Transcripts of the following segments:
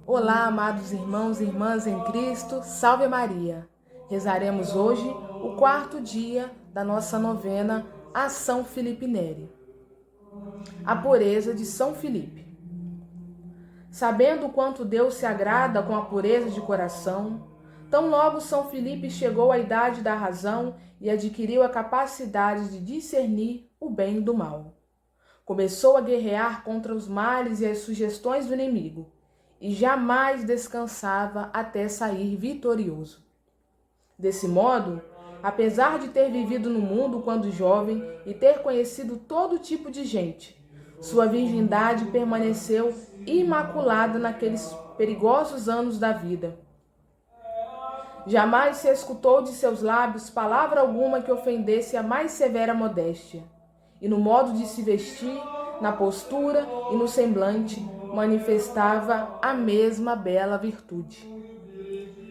Olá, amados irmãos e irmãs em Cristo, salve Maria! Rezaremos hoje o quarto dia da nossa novena a São Filipe Neri. A pureza de São Filipe. Sabendo o quanto Deus se agrada com a pureza de coração, tão logo São Filipe chegou à idade da razão e adquiriu a capacidade de discernir o bem do mal. Começou a guerrear contra os males e as sugestões do inimigo, e jamais descansava até sair vitorioso. Desse modo, apesar de ter vivido no mundo quando jovem e ter conhecido todo tipo de gente, sua virgindade permaneceu imaculada naqueles perigosos anos da vida. Jamais se escutou de seus lábios palavra alguma que ofendesse a mais severa modéstia, e no modo de se vestir, na postura e no semblante, manifestava a mesma bela virtude.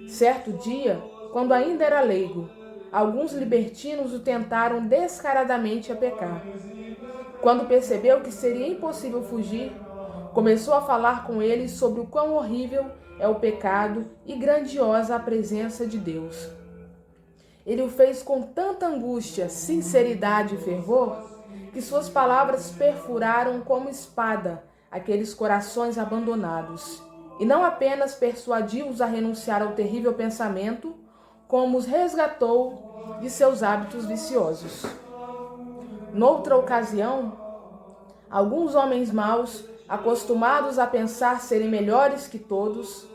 Certo dia, quando ainda era leigo, alguns libertinos o tentaram descaradamente a pecar. Quando percebeu que seria impossível fugir, começou a falar com eles sobre o quão horrível é o pecado e grandiosa a presença de Deus. Ele o fez com tanta angústia, sinceridade e fervor, que suas palavras perfuraram como espada aqueles corações abandonados, e não apenas persuadiu-os a renunciar ao terrível pensamento, como os resgatou de seus hábitos viciosos. Noutra ocasião, alguns homens maus, acostumados a pensar serem melhores que todos,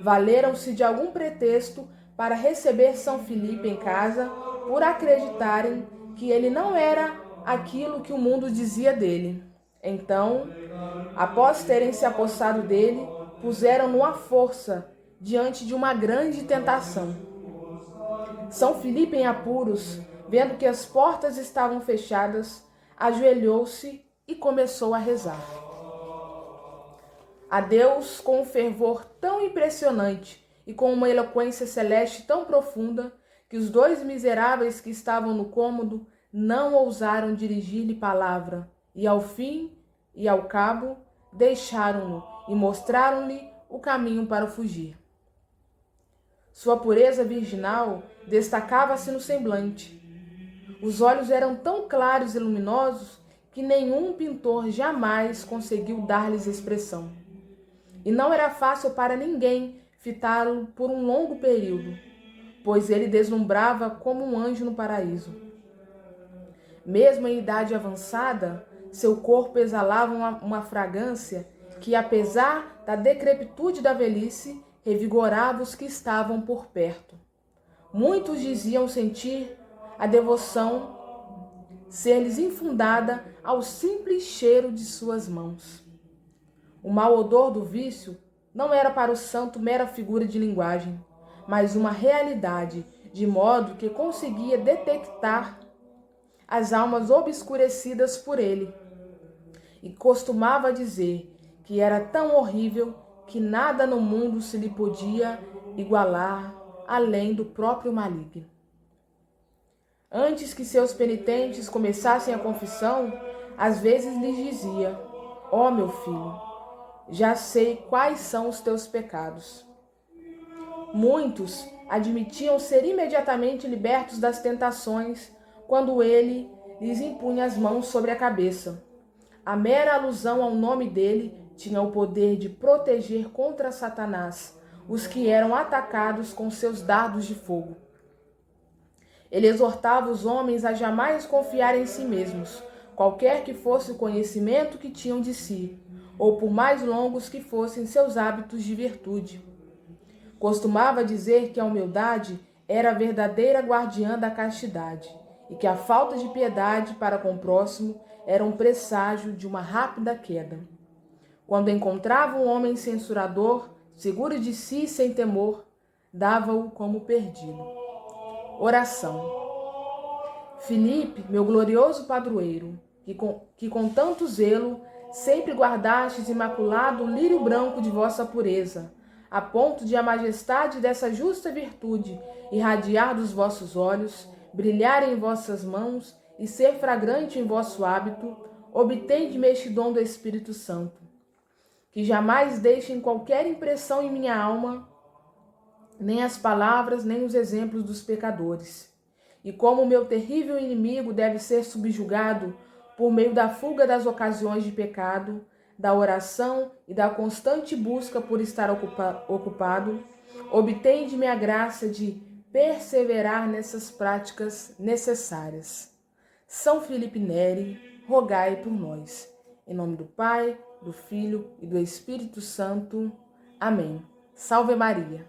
valeram-se de algum pretexto para receber São Filipe em casa por acreditarem que ele não era aquilo que o mundo dizia dele. Então, após terem se apossado dele, puseram-no à força diante de uma grande tentação. São Filipe, em apuros, vendo que as portas estavam fechadas, ajoelhou-se e começou a rezar a Deus com um fervor tão impressionante e com uma eloquência celeste tão profunda que os dois miseráveis que estavam no cômodo não ousaram dirigir-lhe palavra, e ao fim e ao cabo deixaram-no e mostraram-lhe o caminho para fugir. Sua pureza virginal destacava-se no semblante. Os olhos eram tão claros e luminosos que nenhum pintor jamais conseguiu dar-lhes expressão. E não era fácil para ninguém fitá-lo por um longo período, pois ele deslumbrava como um anjo no paraíso. Mesmo em idade avançada, seu corpo exalava uma fragrância que, apesar da decrepitude da velhice, revigorava os que estavam por perto. Muitos diziam sentir a devoção ser-lhes infundada ao simples cheiro de suas mãos. O mau odor do vício não era para o santo mera figura de linguagem, mas uma realidade, de modo que conseguia detectar as almas obscurecidas por ele, e costumava dizer que era tão horrível que nada no mundo se lhe podia igualar além do próprio maligno. Antes que seus penitentes começassem a confissão, às vezes lhes dizia: ó meu filho, já sei quais são os teus pecados. Muitos admitiam ser imediatamente libertos das tentações quando ele lhes impunha as mãos sobre a cabeça. A mera alusão ao nome dele tinha o poder de proteger contra Satanás os que eram atacados com seus dardos de fogo. Ele exortava os homens a jamais confiar em si mesmos, qualquer que fosse o conhecimento que tinham de si, ou por mais longos que fossem seus hábitos de virtude. Costumava dizer que a humildade era a verdadeira guardiã da castidade, e que a falta de piedade para com o próximo era um presságio de uma rápida queda. Quando encontrava um homem censurador, seguro de si e sem temor, dava-o como perdido. Oração. Filipe, meu glorioso padroeiro, que com tanto zelo sempre guardastes imaculado o lírio branco de vossa pureza, a ponto de a majestade dessa justa virtude irradiar dos vossos olhos, brilhar em vossas mãos e ser fragrante em vosso hábito, obtende-me este dom do Espírito Santo. que jamais deixem qualquer impressão em minha alma, nem as palavras, nem os exemplos dos pecadores. E como o meu terrível inimigo deve ser subjugado por meio da fuga das ocasiões de pecado, da oração e da constante busca por estar ocupado, obtende-me a graça de perseverar nessas práticas necessárias. São Felipe Neri, rogai por nós. Em nome do Pai, do Filho e do Espírito Santo. Amém. Salve Maria.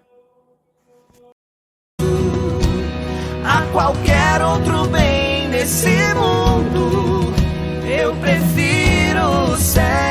A qualquer outro bem nesse mundo, eu prefiro o céu.